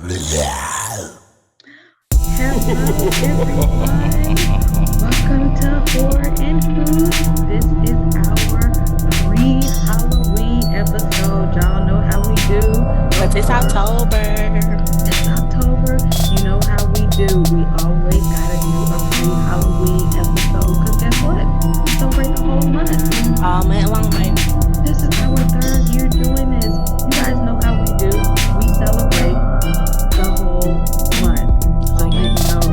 Hello, everyone. Welcome to Horror and Hooch. This is our pre-Halloween episode. Y'all know how we do. Because it's October. It's October. You know how we do. We always gotta do a pre-Halloween episode. Because guess what? We celebrate the whole month. All month long, baby. This is our third year doing this. You guys know how we do. We celebrate the whole month. So you know.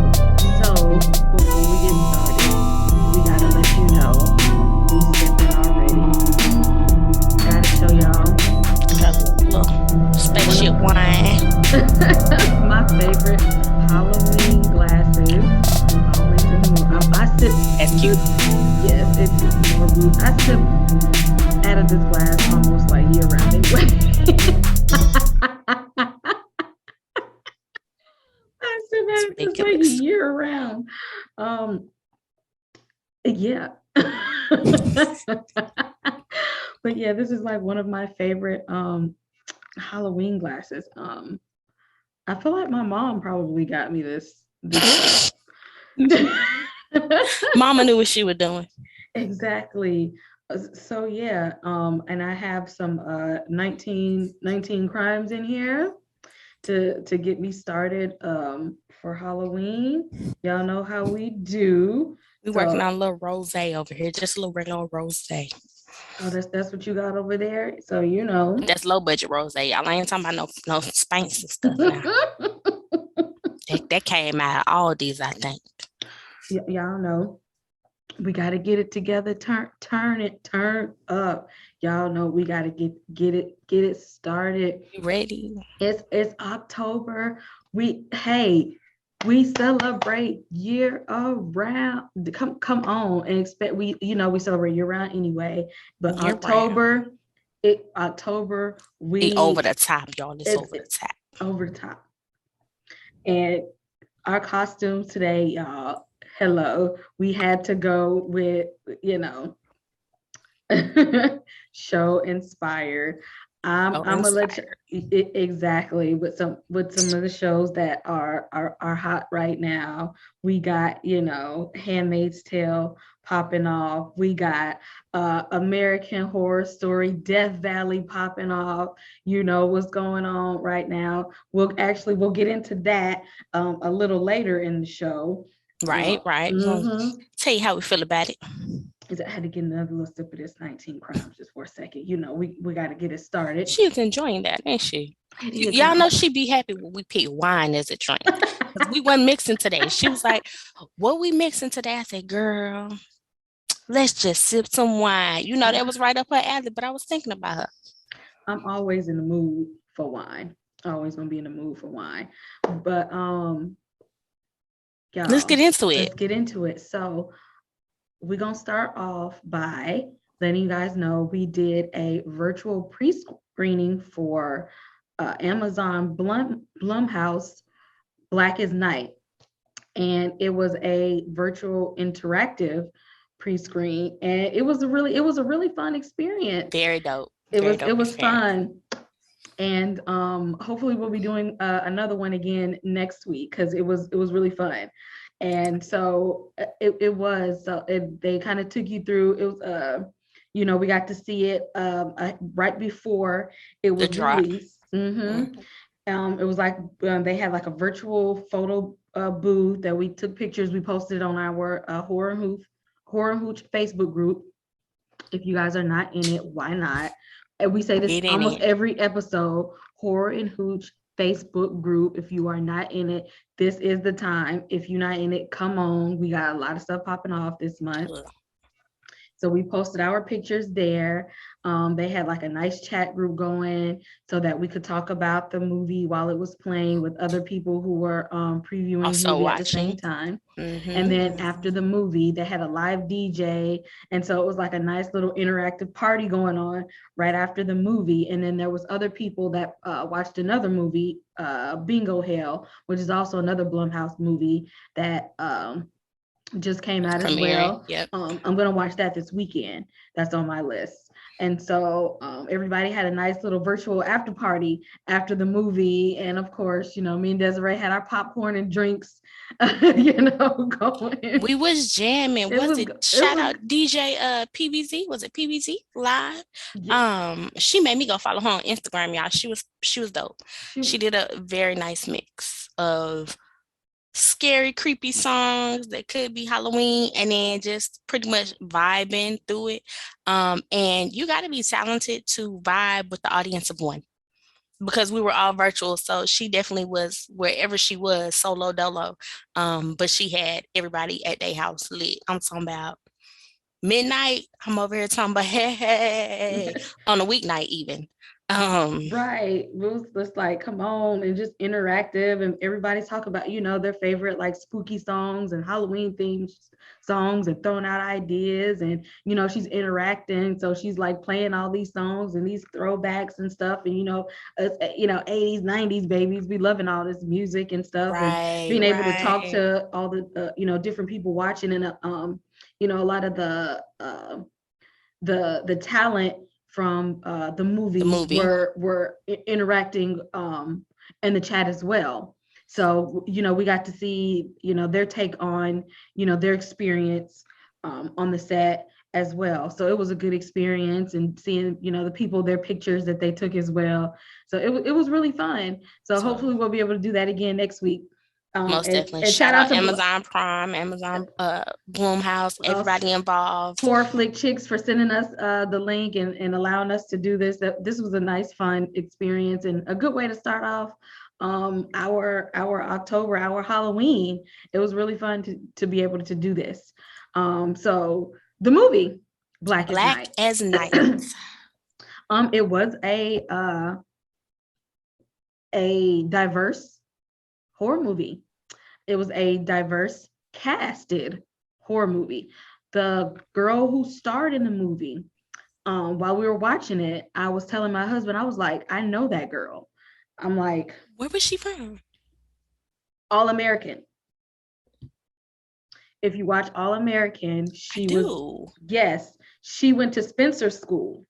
So before we get started, we gotta let you know we sipping already. Gotta show y'all Got a little spaceship wine. my favorite Halloween glasses. Always in the mood. I sip. That's cute. Yes, it's more blue. I sip out of this glass almost like year round anyway. I sip out of this like year round. Yeah. But yeah, this is like one of my favorite Halloween glasses. I feel like my mom probably got me this. Mama knew what she was doing. Exactly. So yeah, and I have some 19 crimes in here to get me started for Halloween. Y'all know how we do. We working on a little rosé over here, just a little regular rosé. Oh, that's what you got over there. So you know. That's low budget rosé. Y'all ain't talking about no Spanx and stuff now. that came out of all these, I think. Y'all know. We got to get it together. Turn up. Y'all know we got to get it started. You ready? It's October. We celebrate year around. Come on and expect we celebrate year round anyway. But Year October, we over the top, y'all. It's over the top. Over the top. And our costumes today, y'all. Hello, we had to go with, show inspired. I'm gonna let you exactly with some of the shows that are hot right now. We got, Handmaid's Tale popping off. We got American Horror Story, Death Valley popping off. You know what's going on right now. We'll get into that a little later in the show. Right. Mm-hmm. Tell you how we feel about it. I had to get another little sip of this 19 crimes just for a second. We got to get it started. She's enjoying that, ain't she? Y'all know she'd be happy when we pick wine as a drink. We wasn't mixing today. She was like, what we mixing today? I said, girl, let's just sip some wine. That was right up her alley, but I was thinking about her. I'm always in the mood for wine. Always gonna be in the mood for wine. But y'all, let's get into it. So we're going to start off by letting you guys know we did a virtual pre-screening for Amazon Blumhouse Black is Night. And it was a virtual interactive pre-screen. And it was a really fun experience. Very dope. It was fun. And hopefully we'll be doing another one again next week because it was really fun. And so they kind of took you through. It was we got to see it right before it was released. Mm-hmm. It was like they had like a virtual photo booth that we took pictures. We posted on our Horror and Hooch Facebook group. If you guys are not in it, why not? And we say this almost every episode. Horror and Hooch Facebook group. If you are not in it, this is the time. If you're not in it, come on. We got a lot of stuff popping off this month. So we posted our pictures there. They had like a nice chat group going so that we could talk about the movie while it was playing with other people who were previewing the movie at the same time. Mm-hmm. And then after the movie, they had a live DJ. And so it was like a nice little interactive party going on right after the movie. And then there was other people that watched another movie, Bingo Hell, which is also another Blumhouse movie that just came out as well. Yep. I'm gonna watch that this weekend. That's on my list. And so everybody had a nice little virtual after party after the movie. And of course, me and Desiree had our popcorn and drinks, going. We was jamming. It was, Shout out DJ PBZ? Was it PBZ live? She made me go follow her on Instagram, y'all. She was dope. She did a very nice mix of scary, creepy songs that could be Halloween, and then just pretty much vibing through it. And you got to be talented to vibe with the audience of one, because we were all virtual. So she definitely was, wherever she was, solo dolo. But she had everybody at their house lit. I'm talking about midnight. I'm over here talking about hey on a weeknight even. Right. It was just like, come on, and just interactive, and everybody talk about, their favorite like spooky songs and Halloween themed songs and throwing out ideas, and she's interacting, so she's like playing all these songs and these throwbacks and stuff, and us, 80s 90s babies, we loving all this music and stuff, and being able to talk to all the different people watching, and a lot of the talent from the movie were interacting in the chat as well. So, we got to see, their take on, their experience on the set as well. So it was a good experience, and seeing, the people, their pictures that they took as well. So it was really fun. So hopefully we'll be able to do that again next week. Most definitely. And shout out to Amazon Prime, Amazon Bloomhouse, everybody involved. Poor Flick Chicks for sending us the link and allowing us to do this. This was a nice, fun experience, and a good way to start off our October, our Halloween. It was really fun to be able to do this. So the movie Black as Night. It was a diverse horror movie. It was a diverse casted horror movie. The girl who starred in the movie, while we were watching it, I was telling my husband, I was like, I know that girl. I'm like, where was she from? All American. If you watch All American, yes, she went to Spencer School.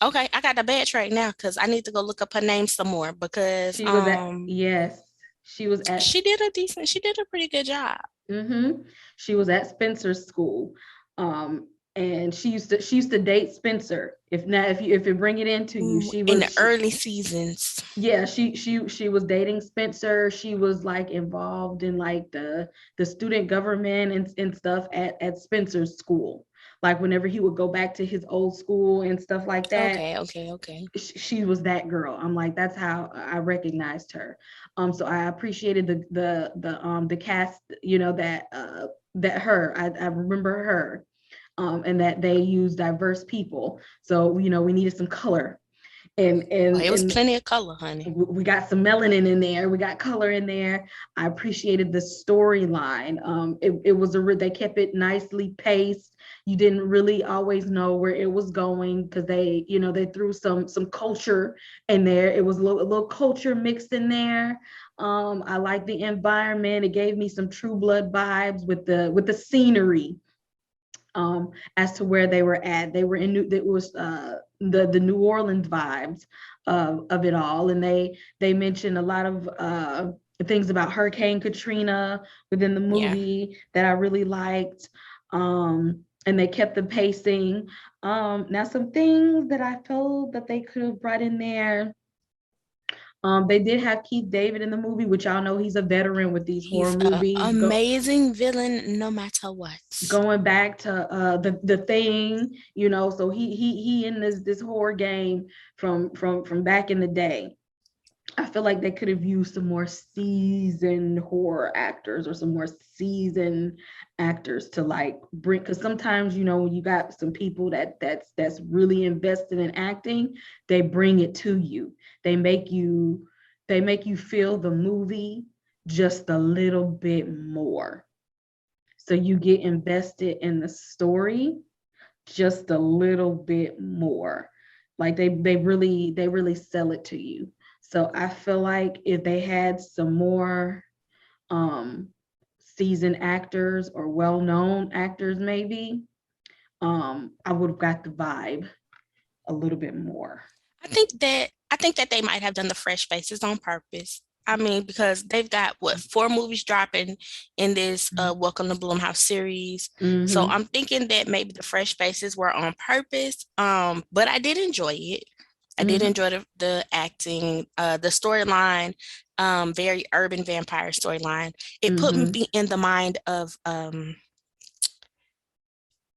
Okay, I got the badge right now because I need to go look up her name some more, because she was she did a pretty good job. She was at Spencer's school, and she used to date Spencer. If you bring it into you, she was in the early seasons. Yeah, she was dating Spencer. She was like involved in like the student government and stuff at Spencer's school. Like whenever he would go back to his old school and stuff like that. Okay. She was that girl. I'm like, that's how I recognized her. So I appreciated the cast, that her. I remember her, and that they use diverse people. So we needed some color. And it was plenty of color, honey. We got some melanin in there. We got color in there. I appreciated the storyline. They kept it nicely paced. You didn't really always know where it was going, because they threw some culture in there. It was a little culture mixed in there. I like the environment. It gave me some True Blood vibes with the scenery. As to where they were at. They were in the New Orleans vibes of it all, and they mentioned a lot of things about Hurricane Katrina within the movie that I really liked, and they kept the pacing. Now some things that I felt that they could have brought in there. They did have Keith David in the movie, which y'all know he's a veteran with these horror movies. Amazing villain, no matter what. Going back to the Thing, so he in this horror game from back in the day. I feel like they could have used some more seasoned horror actors, or some more seasoned actors to like bring, because sometimes when you got some people that's really invested in acting, they bring it to you. They make you feel the movie just a little bit more, so you get invested in the story just a little bit more. Like they really sell it to you. So I feel like if they had some more seasoned actors or well-known actors, maybe I would have got the vibe a little bit more. I think that they might have done the fresh faces on purpose. I mean, because they've got what 4 movies dropping in this Welcome to Blumhouse series. So I'm thinking that maybe the fresh faces were on purpose. But I did enjoy it. I did enjoy the acting, the storyline, very urban vampire storyline. It put me in the mind of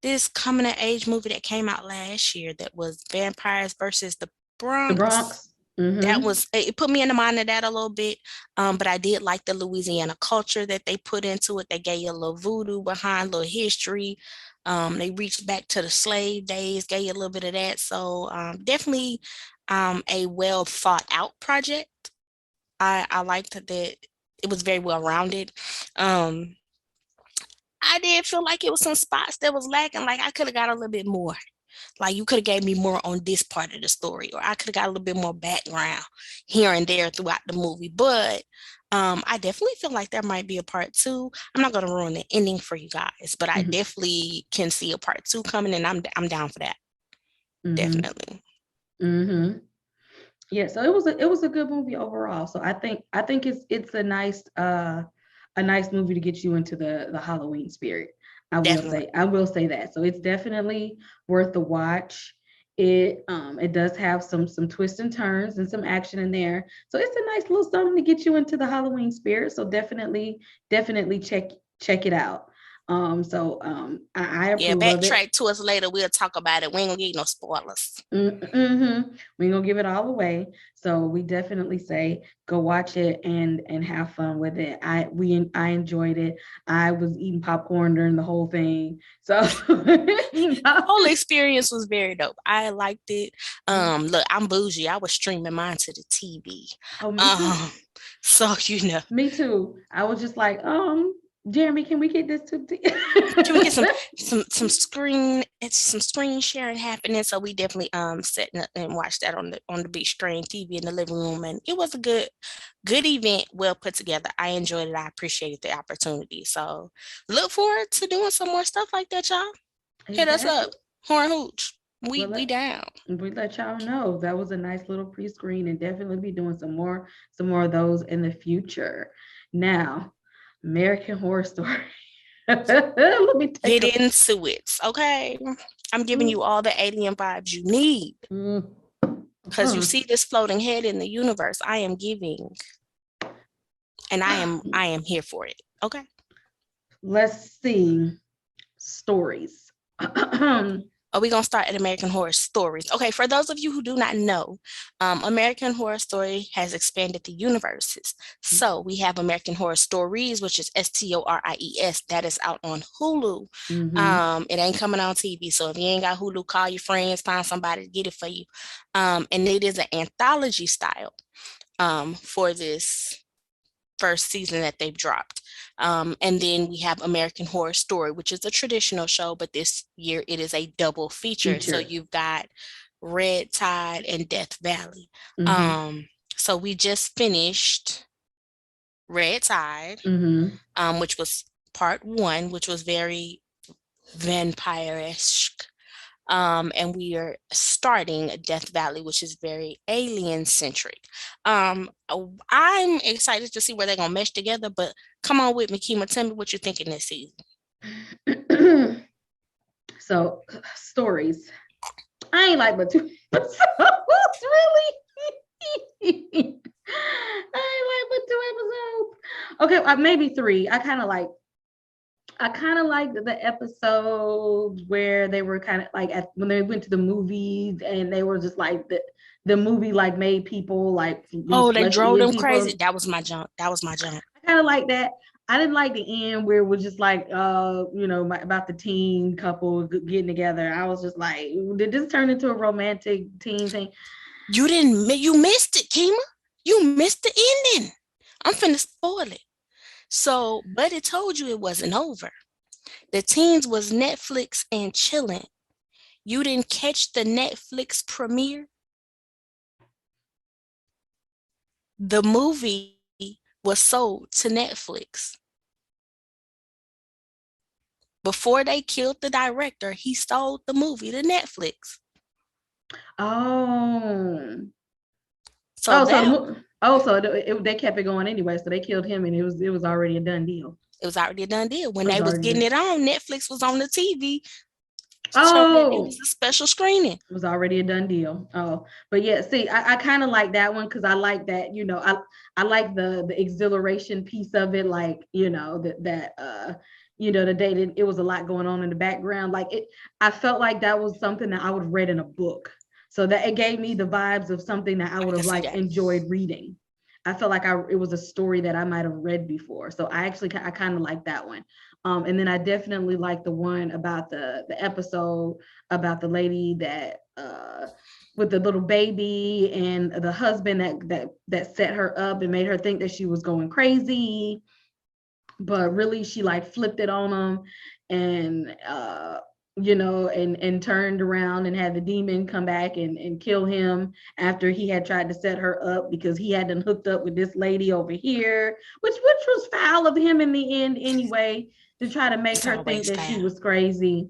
this coming of age movie that came out last year that was Vampires versus the Bronx. The Bronx. That was, it put me in the mind of that a little bit. But I did like the Louisiana culture that they put into it. They gave you a little voodoo behind, a little history. They reached back to the slave days, gave you a little bit of that. So definitely a well thought out project. I liked that it was very well rounded. I did feel like it was some spots that was lacking. Like I could have got a little bit more. Like you could have gave me more on this part of the story, or I could have got a little bit more background here and there throughout the movie. But I definitely feel like there might be a part 2. I'm not going to ruin the ending for you guys, but I definitely can see a part 2 coming, and I'm down for that. Definitely. Yeah, so it was a good movie overall. So I think it's a nice movie to get you into the Halloween spirit. I will say that. So it's definitely worth the watch. It does have some twists and turns and some action in there. So it's a nice little something to get you into the Halloween spirit. So definitely check it out. I approve backtrack to us later. We'll talk about it. We ain't gonna give you no spoilers. We ain't gonna give it all away. So we definitely say go watch it and have fun with it. I enjoyed it. I was eating popcorn during the whole thing. So the whole experience was very dope. I liked it. Look, I'm bougie. I was streaming mine to the TV. Oh, me too. So Me too. I was just like, Jeremy, can we get this to can we get some screen sharing happening? So we definitely sat and watched that on the big screen TV in the living room, and it was a good event, well put together. I enjoyed it. I appreciated the opportunity. So look forward to doing some more stuff like that, y'all. Exactly. Hit us up, Horn Hooch. We down. We let y'all know that was a nice little pre-screen, and definitely be doing some more of those in the future. Now, American Horror Story. Let me get into it, okay? I'm giving you all the alien vibes you need. Because you see this floating head in the universe. I am giving. And I am here for it. Okay. Let's see. Stories. Are we going to start at American Horror Stories? Okay, for those of you who do not know, American Horror Story has expanded the universes. So we have American Horror Stories, which is STORIES. That is out on Hulu. It ain't coming on TV. So if you ain't got Hulu, call your friends, find somebody to get it for you. And it is an anthology style for this first season that they've dropped. And then we have American Horror Story, which is a traditional show, but this year it is a double feature. So you've got Red Tide and Death Valley. So we just finished Red Tide, which was part 1, which was very vampire-esque. And we are starting Death Valley, which is very alien-centric. I'm excited to see where they're gonna mesh together, but come on with me, Kima. Tell me what you're thinking this season. So, stories. I ain't like but 2 episodes, really. I ain't like but 2 episodes. Okay, maybe 3. I kind of liked the episodes where they were kind of like when they went to the movies and they were just like the movie like made people like they drove them crazy. That was my jump. I kind of like that. I didn't like the end where it was just like about the teen couple getting together. I was just like, did this turn into a romantic teen thing? You missed it, Kima. You missed the ending. I'm finna spoil it. So, but it told you it wasn't over. The teens was Netflix and chilling. You didn't catch the Netflix premiere? The movie was sold to Netflix. Before they killed the director, he sold the movie to Netflix. Oh. So They kept it going anyway. So they killed him, and it was already a done deal. it was already a done deal. When It was they was already getting done. it on, Netflix was on the TV showing that it Oh, was a special screening. it was already a done deal. Oh, but yeah, see, I kind of like that one because I like that, I like the exhilaration piece of it, like, the day that it was a lot going on in the background. Like I felt like that was something that I would have read in a book. So that it gave me the vibes of something that I I would can have see like that. enjoyed reading. I felt like it was a story that I might have read before. So I kind of like that one. And then I definitely like the one about the episode about the lady that with the little baby and the husband that set her up and made her think that she was going crazy, but really she like flipped it on him, and and turned around and had the demon come back and kill him after he had tried to set her up because he had been hooked up with this lady over here, which was foul of him in the end anyway, to try to make It's her think always that she foul. was crazy.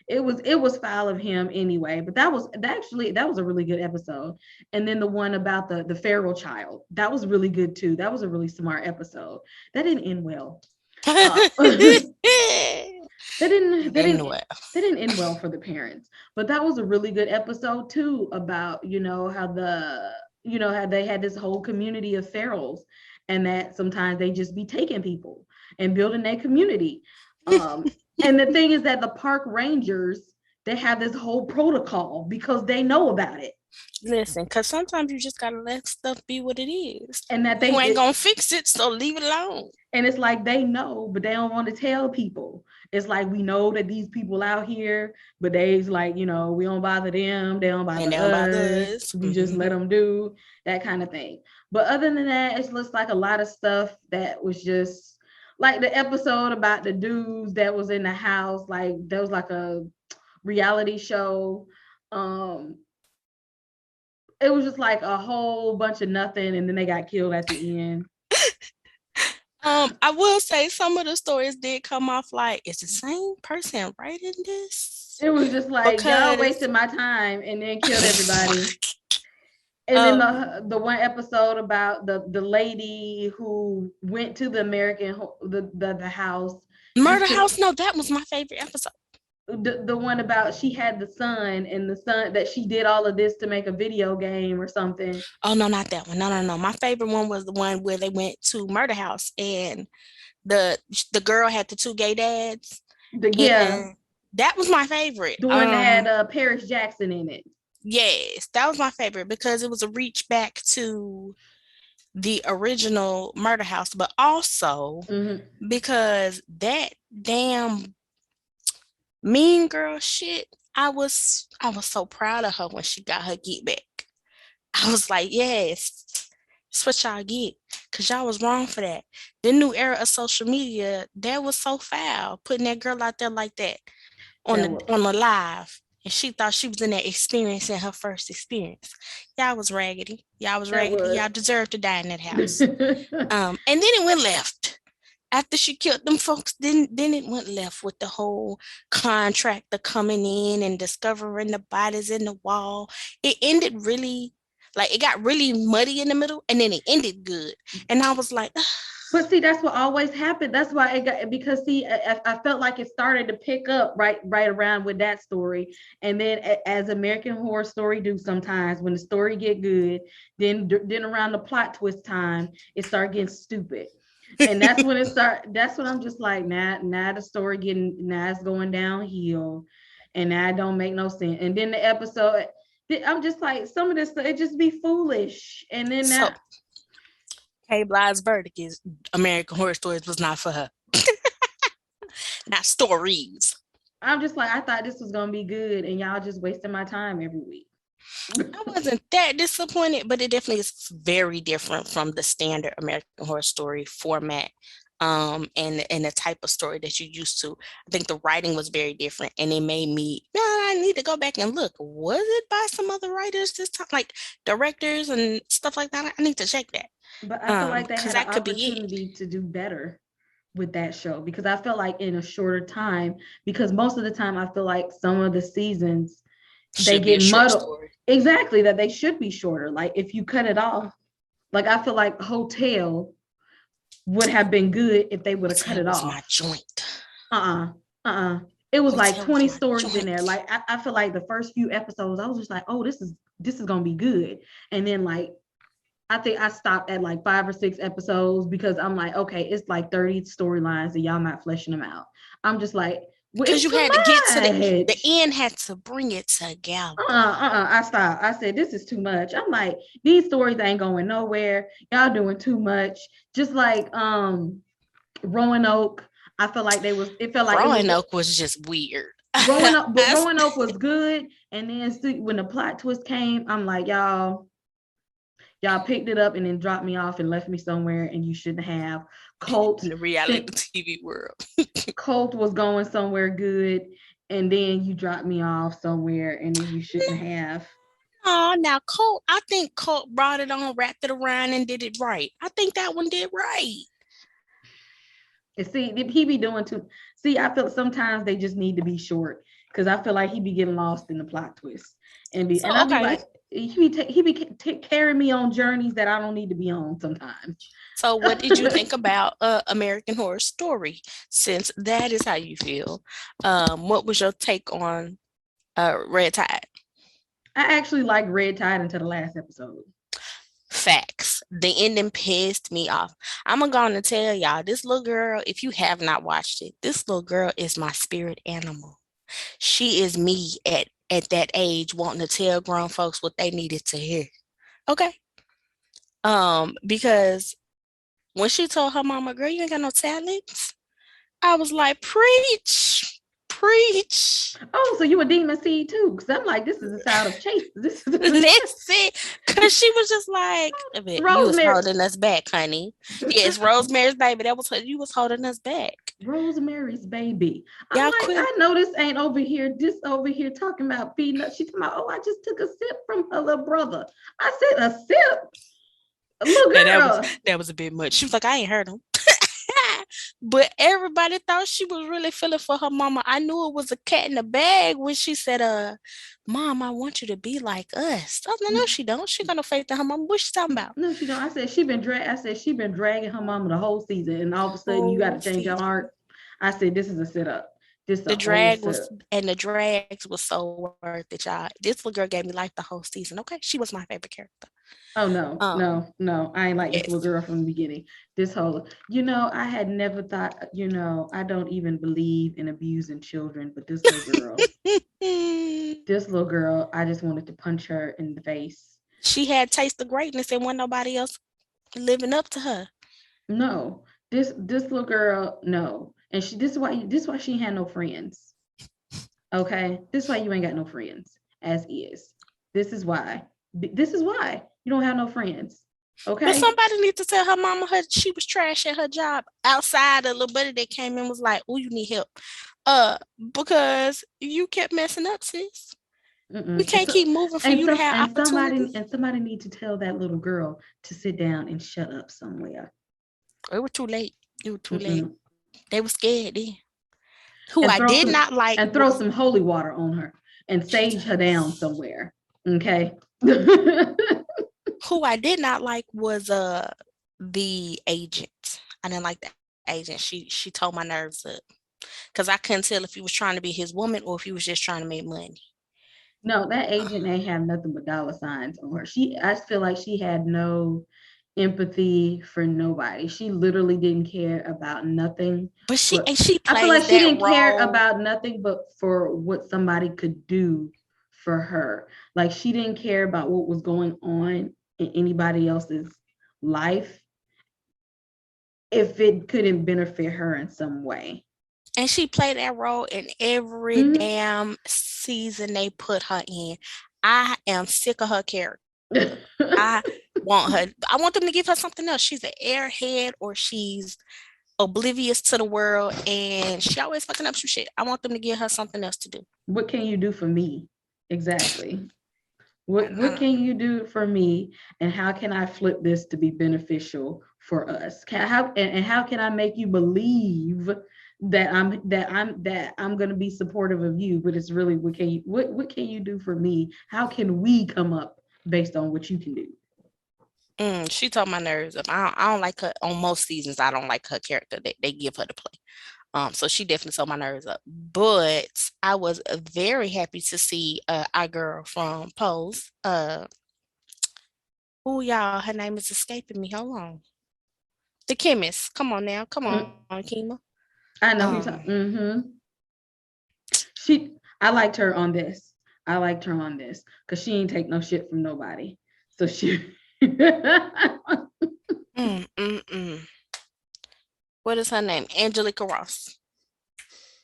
It was foul of him anyway, but that was a really good episode. And then the one about the feral child, that was really good too. That was a really smart episode. That didn't end well. They didn't they Then didn't what? they didn't end well for the parents. But that was a really good episode too, about how they had this whole community of ferals, and that sometimes they just be taking people and building their community. And the thing is that the park rangers, they have this whole protocol because they know about it. Listen, because sometimes you just gotta let stuff be what it is. And that You ain't gonna fix it, so leave it alone. and it's like they know, but they don't want to tell people. It's like we know that these people out here, but they's like, we don't bother them, they don't And bother down by us. this. We just let them do that kind of thing. But other than that, it's just like a lot of stuff that was just like the episode about the dudes that was in the house. Like there was like a reality show. Um, it was just like a whole bunch of nothing, and then they got killed at the end. I will say some of the stories did come off like it's the same person writing this It was just like y'all because wasted my time and then killed everybody. And then the one episode about the lady who went to the American the house Murder just to, House. No, that was my favorite episode. the one about she had the son, and the son that she did all of this to make a video game or something. Oh no, not that one. No. My favorite one was the one where they went to Murder House and the the girl had the two gay dads. Yeah, And that was my favorite. the one that had Paris Jackson in it. Yes, that was my favorite because it was a reach back to the original Murder House, but also because that damn mean girl shit, I was so proud of her when she got her get back. I was like, yes, that's what y'all get. Cause y'all was wrong for that. The new era of social media, that was so foul, putting that girl out there like that on the live. And she thought she was in that experience in her first experience. Y'all was raggedy. Y'all was raggedy. Y'all deserved to die in that house. And then it went left. After she killed them folks, then it went left with the whole contractor coming in and discovering the bodies in the wall. It ended really, like it got really muddy in the middle, and then it ended good. And I was like, but see, that's what always happened. That's why it got, because see, I felt like it started to pick up right around with that story, and then as American Horror Story do sometimes, when the story get good, then around the plot twist time, it start getting stupid. And that's when that's when I'm just like, now the story now it's going downhill, and now it don't make no sense. And then the episode, I'm just like, some of this stuff, it just be foolish. And then so Kay Bly's verdict is American Horror Stories was not for her. Not stories. I'm just like, I thought this was gonna be good, and y'all just wasting my time every week. I wasn't that disappointed, but it definitely is very different from the standard American Horror Story format, and the type of story that you're used to. I think the writing was very different, and it made me, I need to go back and look. Was it by some other writers this time, like directors and stuff like that? I need to check that. But I feel like they had that an could be it. opportunity to do better with that show, because I felt like in a shorter time, because most of the time I feel like some of the seasons they get muddled. Exactly, that they should be shorter. Like if you cut it off, like I feel like Hotel would have been good if they would have cut it off. My joint. It was like 20 stories in there. Like I feel like the first few episodes, I was just like, oh, this is gonna be good. And then like I think I stopped at like 5 or 6 episodes because I'm like, okay, it's like 30 storylines and y'all not fleshing them out. I'm just like, because you had to get to the end, had to bring it together. I stopped. I said, this is too much. I'm like, these stories ain't going nowhere. Y'all doing too much. Just like Roanoke. I felt like it felt like Roanoke was just weird. Roanoke was good. And then when the plot twist came, I'm like, y'all picked it up and then dropped me off and left me somewhere, and you shouldn't have. Colt in the reality TV world. Colt was going somewhere good, and then you dropped me off somewhere, and then you shouldn't have. Oh, now Colt, I think Colt brought it on, wrapped it around, and did it right. I think that one did right. And see, he be doing too. See, I feel sometimes they just need to be short because I feel like he be getting lost in the plot twist, and I be like, he be carrying me on journeys that I don't need to be on sometimes. So what did you think about American Horror Story? Since that is how you feel, what was your take on Red Tide? I actually liked Red Tide until the last episode. Facts. The ending pissed me off. I'm going to tell y'all, this little girl, if you have not watched it, this little girl is my spirit animal. She is me at that age wanting to tell grown folks what they needed to hear. Okay. Because when she told her mama, girl, you ain't got no talents, I was like, preach. Oh, so you a demon seed too? Because I'm like, this is a child of Chase. Listen, because she was just like, you was holding us back, honey. Yes, Rosemary's Baby. That was her. You was holding us back. Rosemary's Baby. I know this ain't over here. This over here talking about feeding us. She's talking about, oh, I just took a sip from her little brother. I said a sip. Little girl. That was a bit much. She was like, I ain't heard him. But everybody thought she was really feeling for her mama. I knew it was a cat in the bag when she said, Mom, I want you to be like us. I was like, no, she don't. She got no faith in her mama. What she talking about? No, she don't. I said she been dragging her mama the whole season, and all of a sudden you got to change your heart. I said, this is a setup. The drags was so worth it, y'all. This little girl gave me life the whole season. Okay, she was my favorite character. Oh no, no, I ain't like this little girl from the beginning. This whole, I had never thought, I don't even believe in abusing children, but this little girl, I just wanted to punch her in the face. She had taste of greatness, and wasn't nobody else living up to her. No, this little girl, no. And this is why she had no friends. Okay, this is why you ain't got no friends. As is, this is why you don't have no friends. Okay, but somebody needs to tell her mama she was trash at her job. Outside, a little buddy that came in was like, "Oh, you need help," because you kept messing up, sis. We can't keep moving for you to have opportunities. Somebody need to tell that little girl to sit down and shut up somewhere. It was too late. They were scared then. I did not like. And throw some holy water on her and sage her down somewhere. Okay. Who I did not like was the agent. I didn't like the agent. She told my nerves up. Because I couldn't tell if he was trying to be his woman or if he was just trying to make money. No, that agent ain't have nothing but dollar signs on her. I feel like she had no empathy for nobody. She literally didn't care about nothing. But she I feel like she didn't care about nothing but for what somebody could do for her. Like she didn't care about what was going on in anybody else's life if it couldn't benefit her in some way. And she played that role in every damn season they put her in. I am sick of her character. I want them to give her something else. She's an airhead or she's oblivious to the world and she always fucking up some shit. I want them to give her something else to do. What can you do for me? Exactly. What can you do for me, and how can I flip this to be beneficial for us? How can I make you believe that I'm gonna be supportive of you, but it's really what can you do for me? How can we come up based on what you can do? She told my nerves up. I don't like her on most seasons. I don't like her character that they give her to play. So she definitely told my nerves up. But I was very happy to see our girl from Pose. Who y'all? Her name is escaping me. Hold on. The chemist. Come on now. Come on, Mm, Kima. I know who's Um, she. I liked her on this. I liked her on this because she ain't take no shit from nobody. So she. mm, mm, mm. What is her name? Angelica Ross.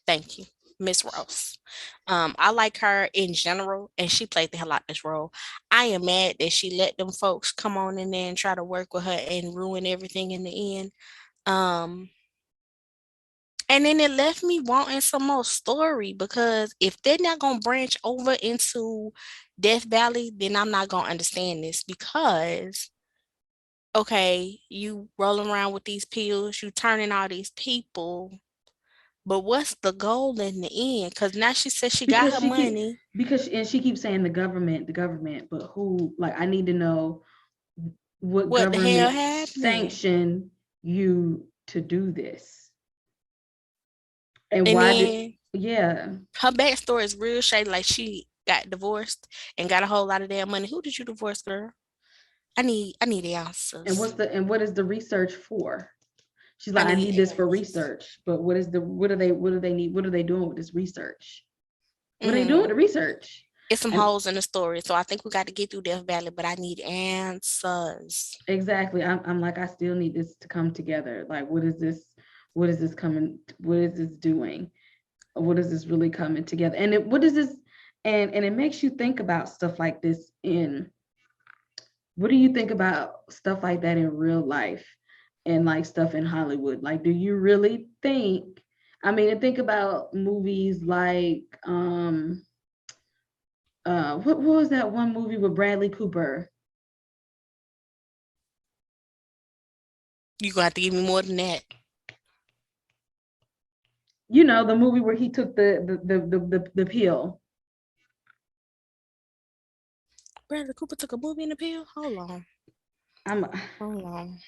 Thank you, Miss Ross. I like her in general, and she played the hell out this role. I am mad that she let them folks come on in there and try to work with her and ruin everything in the end. Um, and then it left me wanting some more story because if they're not gonna branch over into Death Valley, then I'm not gonna understand this because okay, you rolling around with these pills, you turning all these people, but what's the goal in the end? Because now she says she got because her she keep money. and she keeps saying the government, but who? Like, I need to know what What the hell government happening? sanctioned you to do this, and And why did? then Yeah, her backstory is real shady. Like she got divorced and got a whole lot of damn money. Who did you divorce, girl? I need the and answers. what is the research for? She's I like, I need need this for answers. research, but what do they need? What are they doing with this research? What are they doing with the Mm. research? It's some And holes in the story. So I think we got to get through Death Valley, but I need answers. exactly, I'm like, I still need this to come together. Like, what is this? What is this coming? What is this doing? What is this really coming together? And what is this? And it makes you think about stuff like this in what do you think about stuff like that in real life and like stuff in Hollywood? Like, do you really think, I mean, and think about movies like what was that one movie with Bradley Cooper? You gonna have to give me more than that. You know, the movie where he took the pill. Bradley Cooper took a movie in the pill. Hold on. I'm Hold on.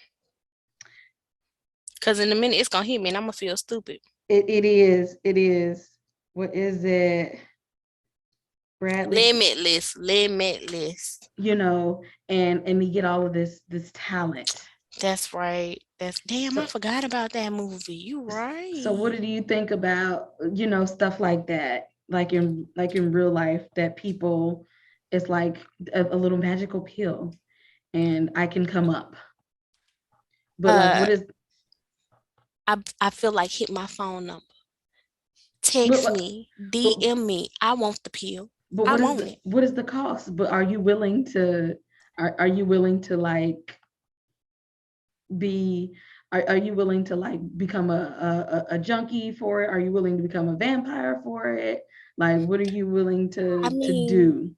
Cause in a minute it's gonna hit me and I'm gonna feel stupid. it is. What is it? Bradley, Limitless. you know, and you get all of this talent. That's right. That's damn, I So forgot about that movie. You so what right. do you think about, stuff like that, like in real life, that people, it's like a little magical pill and I can come up. But like Uh what is I feel like hit my phone number. but Text what- me, but DM me. I want the pill. but I what is want the it. what is the cost? But are you willing to like be are you willing to like become a junkie for it? Are you willing to become a vampire for it? Like, what are you willing I to mean, do?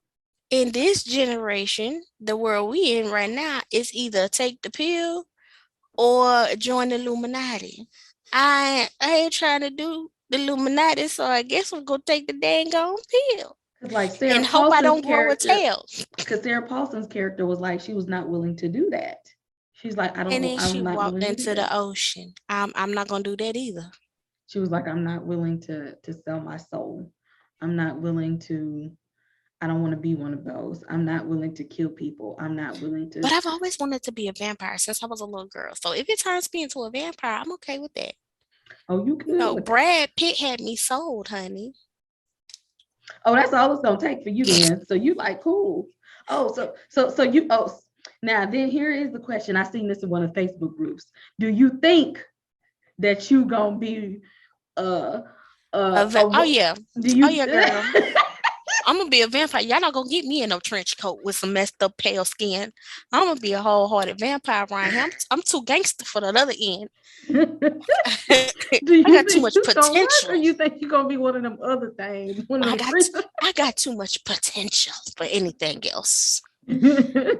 in this generation, the world we in right now, is either take the pill or join the Illuminati. I ain't trying to do the Illuminati, so I guess I'm gonna take the dang on pill Because like and Sarah hope I Paulson's don't grow a character, tail. because Sarah Paulson's character was like she was not willing to do that. She's like, And then she I'm not walked willing to do into the this. ocean. I'm not gonna do that either. She was like, I'm not willing to sell my soul. I'm not willing to. I don't want to be one of those. I'm not willing to kill people. I'm not willing But to. I've always wanted to be a vampire since I was a little girl. So if it turns me into a vampire, I'm okay with that. Oh, you You good know, with that? Brad Pitt had me sold, honey. Oh, that's all it's gonna take for you then. So you like cool. Oh, so you now then here is the question. I seen this in one of the Facebook groups. Do you think that you gonna be uh Oh a yeah, do oh you yeah, girl. I'm gonna be a vampire. Y'all not gonna get me in no trench coat with some messed up pale skin. I'm gonna be a wholehearted vampire around here. I'm too gangster for the other end. do I you got too think much you gonna work, or potential. you think you gonna be one of them other things? One I of got them I got too much potential for anything else. free.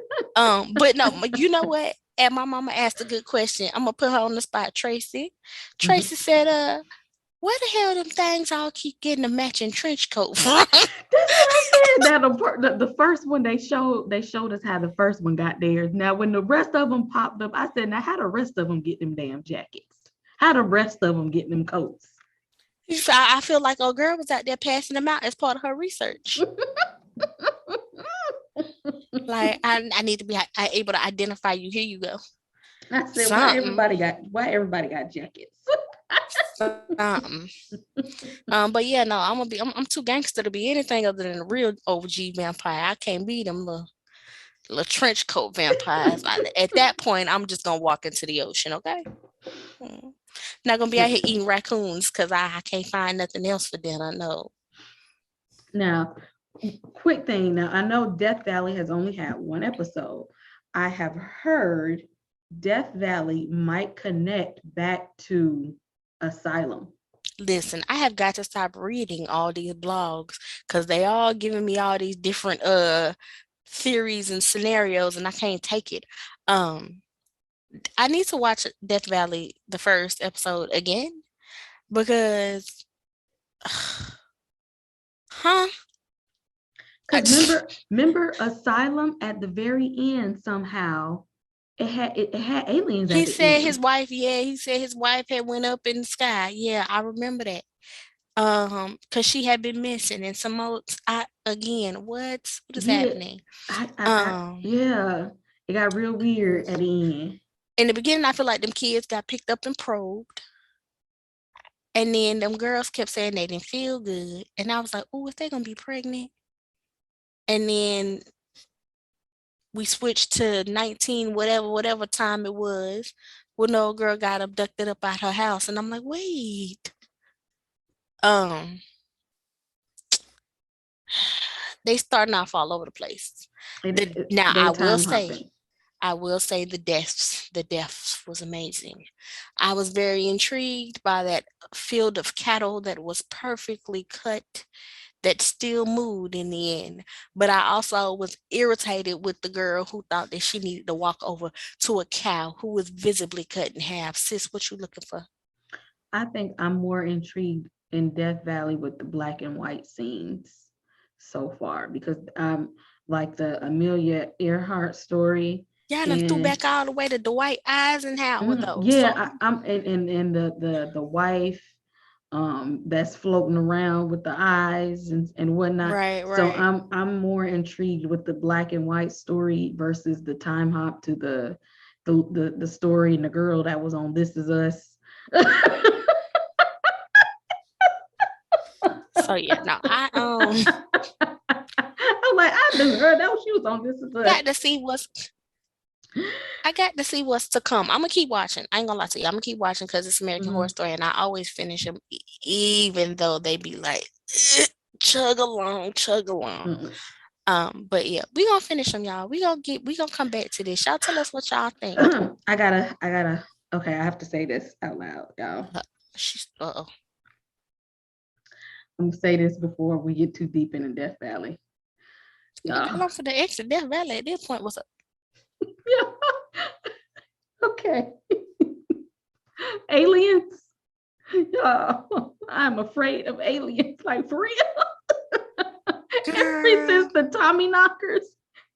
But no, you know what? And my mama asked a good question. I'm gonna put her on the spot, Tracy. Tracy said, where the hell them things all keep getting a matching trench coat from? That's what I said. Now the first one they showed us how the first one got theirs. Now when the rest of them popped up, I said, now how the rest of them get them damn jackets? How the rest of them get them coats? I feel like old girl was out there passing them out as part of her research. Like I need to be able to identify you. Here you go. I said, Something. why everybody got jackets? Something. But yeah, no, I'm too gangster to be anything other than a real OG vampire. I can't be them little trench coat vampires. At that point, I'm just gonna walk into the ocean, okay? Not gonna be out here eating raccoons because I can't find nothing else for dinner. No. Now, quick thing. Now, I know Death Valley has only had one episode. I have heard Death Valley might connect back to Asylum. Listen, I have got to stop reading all these blogs because they all giving me all these different theories and scenarios, and I can't take it. I need to watch Death Valley the first episode again because, huh? Because remember Asylum at the very end somehow it had aliens. He at the said end. his wife. Yeah, he said his wife had went up in the sky. Yeah, I remember that. Because she had been missing, and some more. What is happening? Yeah, it got real weird at the end. In the beginning, I feel like them kids got picked up and probed. And then them girls kept saying they didn't feel good. And I was like, oh, is they going to be pregnant? And then we switched to 19, whatever time it was, when the old girl got abducted up out her house. And I'm like, wait. They starting off all over the place. Now, I will say the deaths was amazing. I was very intrigued by that field of cattle that was perfectly cut, that still moved in the end. But I also was irritated with the girl who thought that she needed to walk over to a cow who was visibly cut in half. Sis, what you looking for? I think I'm more intrigued in Death Valley with the black and white scenes so far, because like the Amelia Earhart story. Yeah, and threw back all the way to Dwight Eisenhower though. Yeah, I'm and the wife that's floating around with the eyes and whatnot. Right. So I'm more intrigued with the black and white story versus the time hop to the story and the girl that was on This Is Us. So yeah, no, I'm like, I knew her. That was she was on This Is Us. I got to see what's to come. I'm gonna keep watching. I ain't gonna lie to you. I'm gonna keep watching because it's American Horror Story, and I always finish them, even though they be like, chug along. But yeah, we gonna finish them, y'all. We gonna come back to this. Y'all tell us what y'all think. I gotta. Okay, I have to say this out loud, y'all. I'm gonna say this before we get too deep into Death Valley. How long for the exit Death Valley at this point? What's up? Yeah. Okay. Aliens. Y'all, I'm afraid of aliens, like for real. Ever since the Tommy knockers,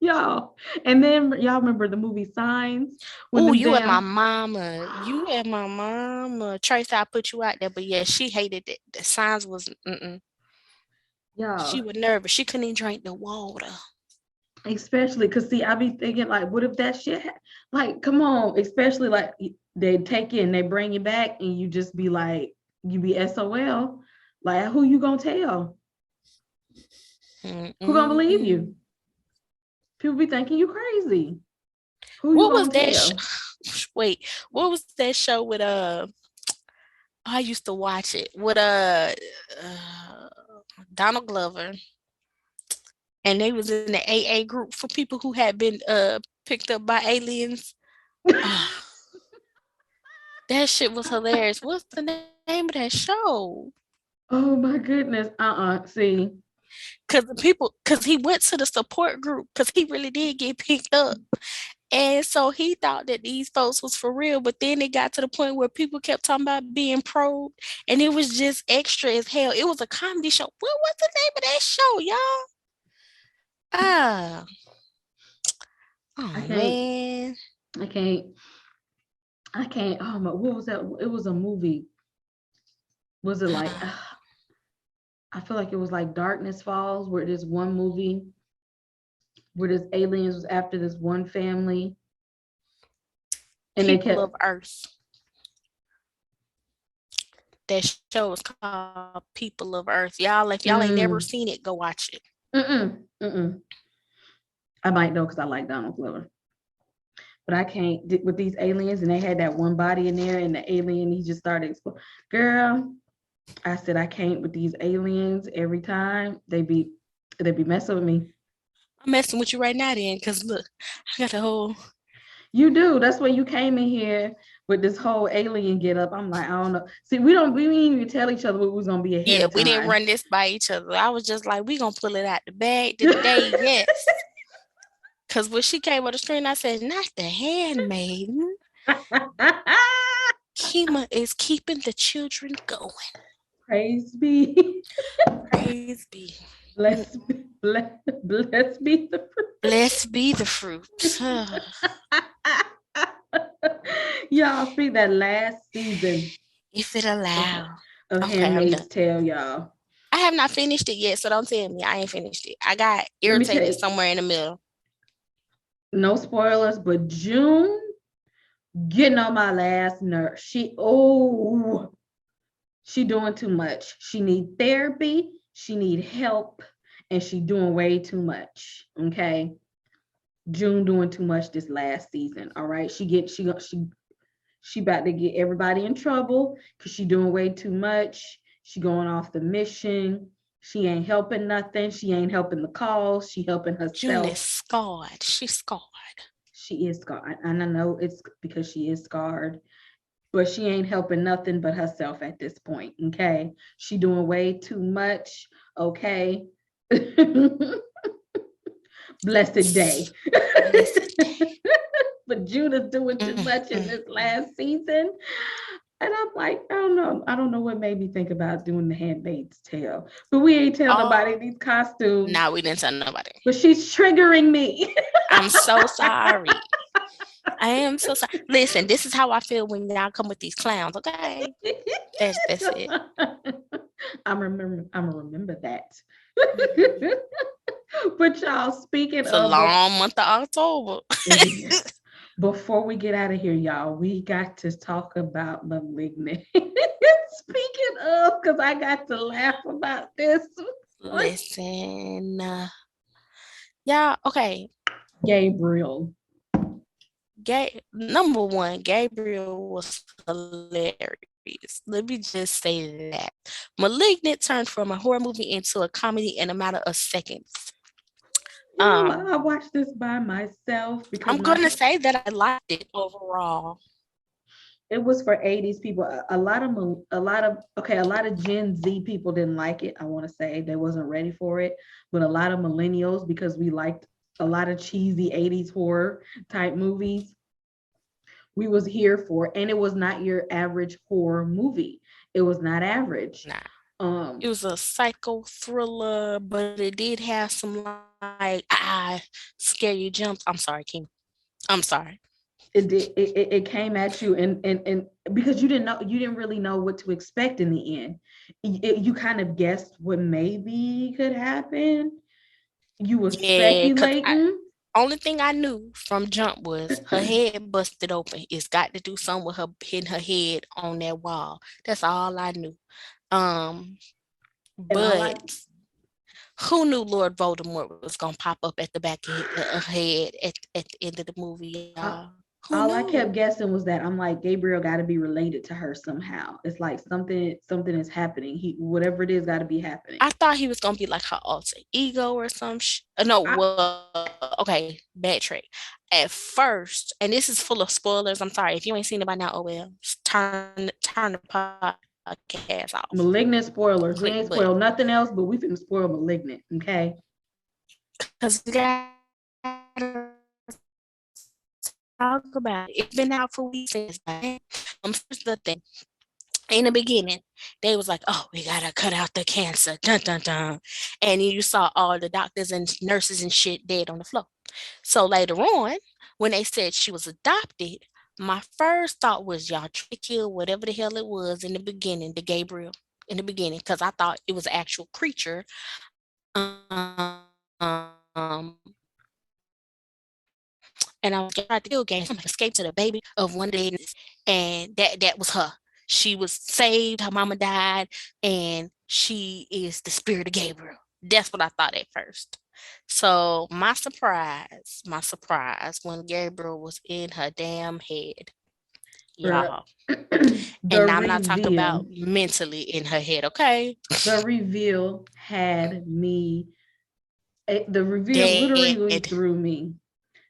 y'all. And then y'all remember the movie Signs? Oh, you and my mama. Tracy, I put you out there, but yeah, she hated it. The Signs was Yeah. She was nervous. She couldn't even drink the water. Especially because see, I be thinking like, what if that shit like, come on, especially like they take you and they bring you back and you just be like, you be SOL. Like, who you gonna tell? Who gonna believe you? People be thinking you crazy. What was that? Wait, what was that show with I used to watch it with Donald Glover, and they was in the AA group for people who had been picked up by aliens. That shit was hilarious. What's the name of that show? Oh my goodness. See. Because he went to the support group because he really did get picked up. And so he thought that these folks was for real, but then it got to the point where people kept talking about being probed, and it was just extra as hell. It was a comedy show. What was the name of that show, y'all? Ah, I oh can't. man. I can't. Oh my, what was that? It was a movie. Was it like? I feel like it was like Darkness Falls, where this one movie where this aliens was after this one family, and they People kept. of Earth. That show is called People of Earth. Y'all, if y'all ain't never seen it, go watch it. I might know because I like Donald Glover. But I can't with these aliens, and they had that one body in there, and the alien, he just started exploding. Girl, I said I can't with these aliens. Every time they be messing with me. I'm messing with you right now then, because look, I got the whole. You do. That's when you came in here with this whole alien get up. I'm like, I don't know. See, we didn't even tell each other what was gonna be ahead of time. We didn't run this by each other. I was just like, we gonna pull it out the bag today, yes. Because when she came on the screen, I said, not the handmaiden. Kima is keeping the children going. Praise be. Praise be. Blessed be the fruit. Blessed be the fruit. Y'all see that last season. If it allow. Of Handmaid's Tale, y'all. I have not finished it yet, so don't tell me I ain't finished it. I got irritated somewhere in the middle. No spoilers, but June getting on my last nerve. She doing too much. She need therapy. She need help, and she doing way too much. Okay, June doing too much this last season. All right, she about to get everybody in trouble because she doing way too much. She going off the mission. She ain't helping nothing. She ain't helping the cause. She helping herself. June is scarred. She's scarred. She is scarred. And I know it's because she is scarred, but she ain't helping nothing but herself at this point. Okay. She doing way too much. Okay. Blessed day. But June is doing too much in this last season. And I'm like, I don't know what made me think about doing the Handmaid's Tale. But we ain't tell nobody these costumes. No, we didn't tell nobody. But she's triggering me. I'm so sorry. I am so sorry. Listen, this is how I feel when y'all come with these clowns, okay? That's it. I'm remember that. But y'all, speaking it's a long month of October. Before we get out of here, y'all, we got to talk about Malignant. Speaking of, because I got to laugh about this. Listen. Yeah, okay. Gabriel. Number one, Gabriel was hilarious. Let me just say that. Malignant turned from a horror movie into a comedy in a matter of seconds. I watched this by myself because I'm gonna say that I liked it overall. It was for 80s people. A lot of Gen Z people didn't like it. I want to say they wasn't ready for it, but a lot of millennials, because we liked a lot of cheesy 80s horror type movies, we was here for, and it was not your average horror movie. It was not average. Nah. It was a psycho thriller, but it did have some like scare you jumps. I'm sorry, Kim. I'm sorry. It came at you and because you didn't really know what to expect in the end. You kind of guessed what maybe could happen. You were speculating. Only thing I knew from jump was her head busted open. It's got to do something with her hitting her head on that wall. That's all I knew. But who knew Lord Voldemort was gonna pop up at the back of her head at the end of the movie, y'all? All I kept guessing was that I'm like, Gabriel got to be related to her somehow. It's like something is happening. Whatever it is, got to be happening. I thought he was gonna be like her alter ego or some okay, bad trick. At first, and this is full of spoilers. I'm sorry if you ain't seen it by now. Oh well, turn the podcast off. Malignant spoilers. We ain't spoiled nothing else, but we finna spoil Malignant, okay? Because we got about it. It's been out for weeks. First the thing. In the beginning, they was like, "Oh, we gotta cut out the cancer," dun dun dun, and you saw all the doctors and nurses and shit dead on the floor. So later on, when they said she was adopted, my first thought was y'all tried to kill whatever the hell it was in the beginning, the Gabriel in the beginning, because I thought it was an actual creature. And I was tried to kill game, escape to the baby of one day, and that was her. She was saved, her mama died, and she is the spirit of Gabriel. That's what I thought at first. So my surprise when Gabriel was in her damn head, y'all. And I'm not talking about mentally in her head, okay? The reveal had me. The reveal literally threw me.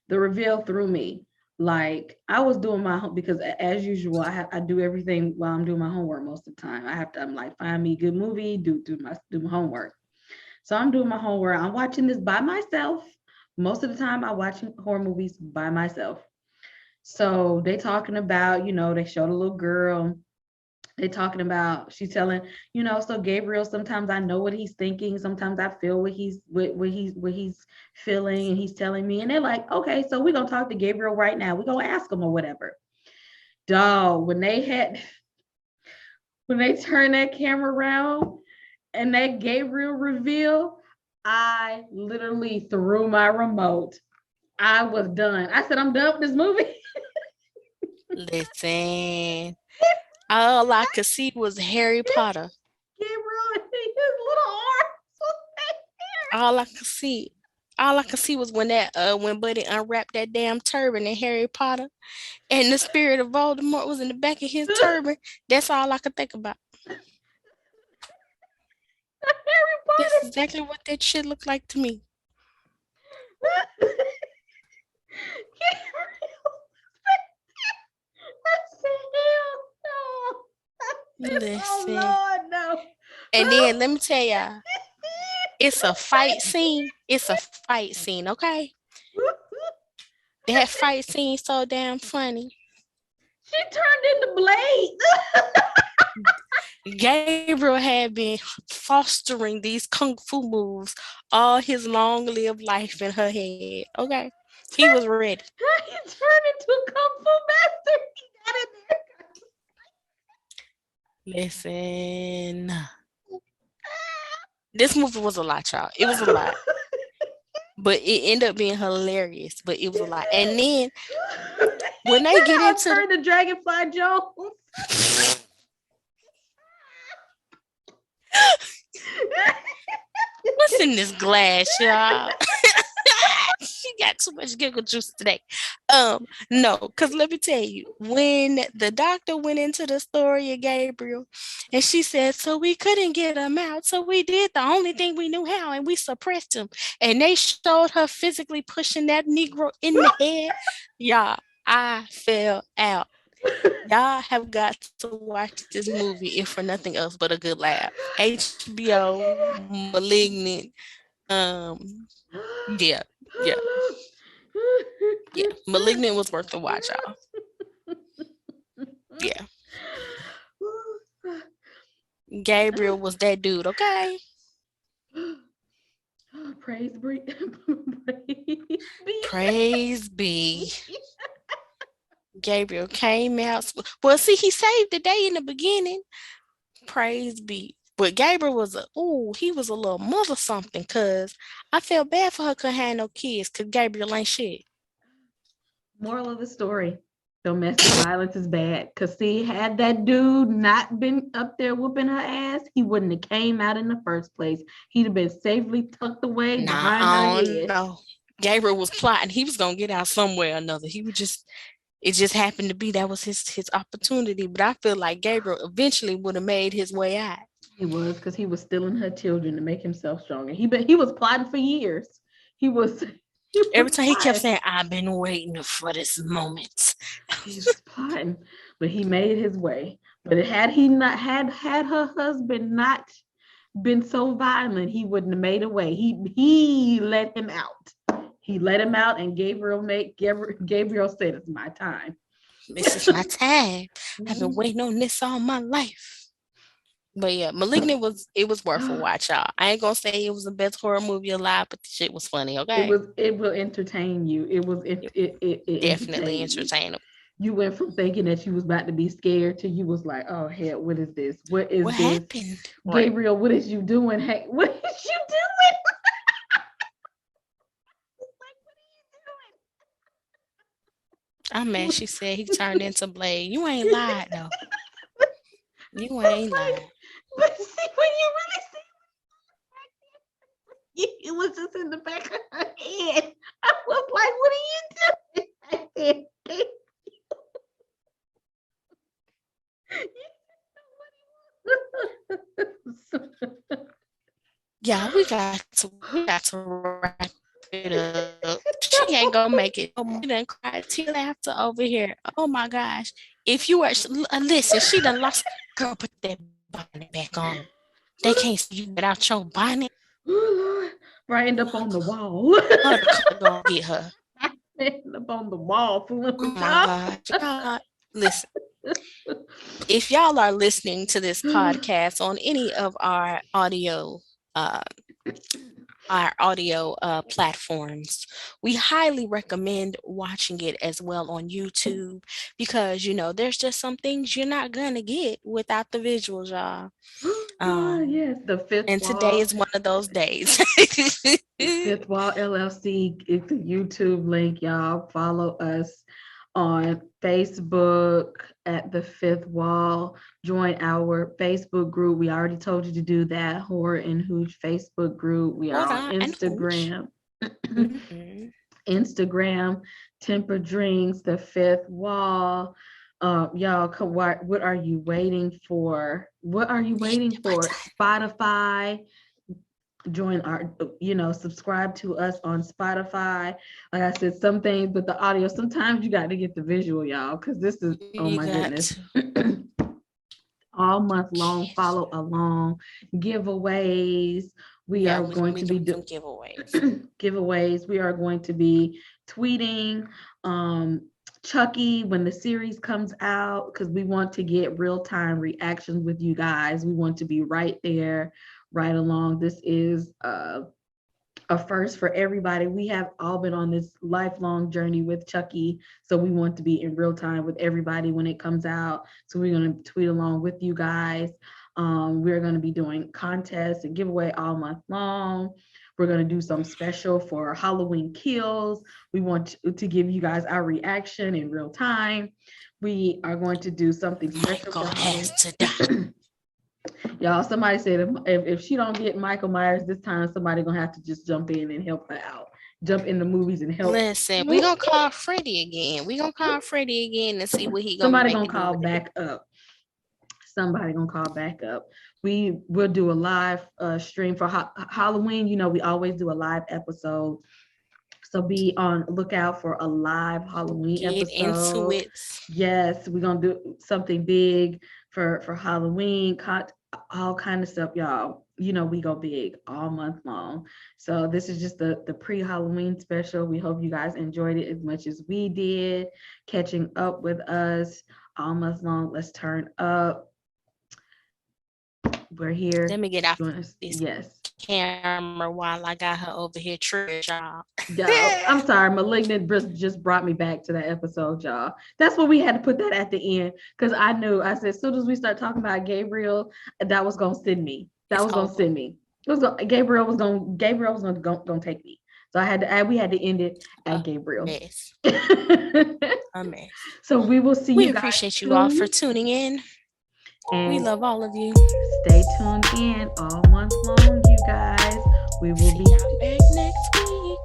The reveal threw me. Like I was doing my because as usual, I do everything while I'm doing my homework most of the time. I'm like find me a good movie, do my homework. So I'm doing my homework. I'm watching this by myself. Most of the time, I watch horror movies by myself. So they talking about, they showed a little girl. They talking about she's telling, so Gabriel, sometimes I know what he's thinking, sometimes I feel what he's feeling, and he's telling me. And they're like, okay, so we're gonna talk to Gabriel right now. We're gonna ask him or whatever. Dog, when they turned that camera around and that Gabriel reveal, I literally threw my remote. I was done. I said, I'm done with this movie. Listen, all I could see was Harry Potter. Gabriel and his little arms. All I could see was when Buddy unwrapped that damn turban in Harry Potter, and the spirit of Voldemort was in the back of his turban. That's all I could think about. Harry Potter. That's exactly what that shit looked like to me. Listen. Oh Lord, no. And then let me tell y'all, it's a fight scene. It's a fight scene, okay? That fight scene so damn funny. She turned into Blade. Gabriel had been fostering these kung fu moves all his long-lived life in her head. Okay, he was ready. He turned into a kung fu master. He got in there. Listen, this movie was a lot, y'all. It was a lot, but it ended up being hilarious. But it was a lot. And then when they get into the Dragonfly Jones. What's in this glass, y'all? She got too much giggle juice today. No, because let me tell you, when the doctor went into the story of Gabriel, and she said, so we couldn't get him out, so we did the only thing we knew how, and we suppressed him. And they showed her physically pushing that Negro in the head. Y'all, I fell out. Y'all have got to watch this movie if for nothing else but a good laugh. HBO, Malignant. Yeah. Malignant was worth the watch, y'all. Yeah. Gabriel was that dude, okay? Praise be. Praise be. Gabriel came out. Well, see, he saved the day in the beginning. Praise be. But Gabriel was he was a little mother something, because I felt bad for her couldn't have no kids, because Gabriel ain't shit. Moral of the story, domestic violence is bad. Because see, had that dude not been up there whooping her ass, he wouldn't have came out in the first place. He'd have been safely tucked away behind her head. No. Gabriel was plotting. He was going to get out somewhere or another. It just happened to be that was his opportunity. But I feel like Gabriel eventually would have made his way out. He was, because he was stealing her children to make himself stronger. He was plotting for years. Every time he kept saying, I've been waiting for this moment. He was plotting, but he made his way. But had he not had her husband not been so violent, he wouldn't have made a way. He let him out. He let him out, and Gabriel said, "It's my time. This is my time. I've been waiting on this all my life." But yeah, Malignant was worth a watch, y'all. I ain't gonna say it was the best horror movie alive, but the shit was funny. Okay, it will entertain you. It definitely entertaining. You went from thinking that you was about to be scared to you was like, oh hell, what is this? What happened? Gabriel, what is you doing? Hey, what is you doing? I'm mad she said he turned into Blade. You ain't lied though. You ain't lied. But see, when you really see it was just in the back of her head. I was like, what are you doing? Yeah, we got to wrap it up. She ain't gonna make it. She done cried till after over here. Oh my gosh! If you were listen, she done lost. Girl, put that bonnet back on. They can't see you without your bonnet. Right up on the wall. Gonna get her. Up on the wall. Oh my God! Listen. If y'all are listening to this podcast on any of our audio platforms, we highly recommend watching it as well on YouTube, because there's just some things you're not gonna get without the visuals, y'all. Yes, the Fifth and Wall. Today is one of those days. Fifth Wall LLC, it's a YouTube link, y'all. Follow us on Facebook at the Fifth Wall. Join our Facebook group. We already told you to do that. Horror and Hooch Facebook group. We are on Instagram. Instagram, Temper Drinks, the Fifth Wall. Y'all, what are you waiting for? Spotify. Join our, subscribe to us on Spotify. Like I said, some things, but the audio, sometimes you got to get the visual, y'all, because this is, oh my goodness. All month long, follow along, giveaways. We are going to be doing giveaways. We are going to be tweeting Chucky when the series comes out, because we want to get real-time reactions with you guys. We want to be right there, right along. This is a first for everybody. We have all been on this lifelong journey with Chucky, so we want to be in real time with everybody when it comes out. So we're going to tweet along with you guys. We're going to be doing contests and giveaway all month long. We're going to do some special for Halloween Kills. We want to give you guys our reaction in real time. We are going to do something special. Michael has to die. Y'all, somebody said if she don't get Michael Myers this time, somebody gonna have to just jump in and help her out. Jump in the movies and help. Listen, we gonna call Freddie again. And see what he gonna. Somebody gonna call back up. Somebody gonna call back up. We will do a live stream for Halloween. We always do a live episode. So be on lookout for a live Halloween episode. Get into it. Yes, we're gonna do something big for Halloween, all kind of stuff, y'all. We go big all month long. So this is just the pre-Halloween special. We hope you guys enjoyed it as much as we did, catching up with us all month long. Let's turn up. We're here. Let me get out this camera while I got her over here, y'all. I'm sorry, Malignant just brought me back to that episode, y'all. That's what we had to put that at the end, because I said as soon as we start talking about Gabriel, that was gonna send me. Gabriel was gonna take me. So we had to end it at Gabriel. Mess. A mess. So we will see you guys. We appreciate you all for tuning in. And we love all of you. Stay tuned in all month long, you guys. We will be back next week.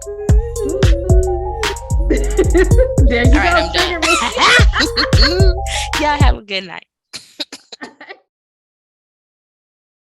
There you go. All right, I'm done. Y'all have a good night.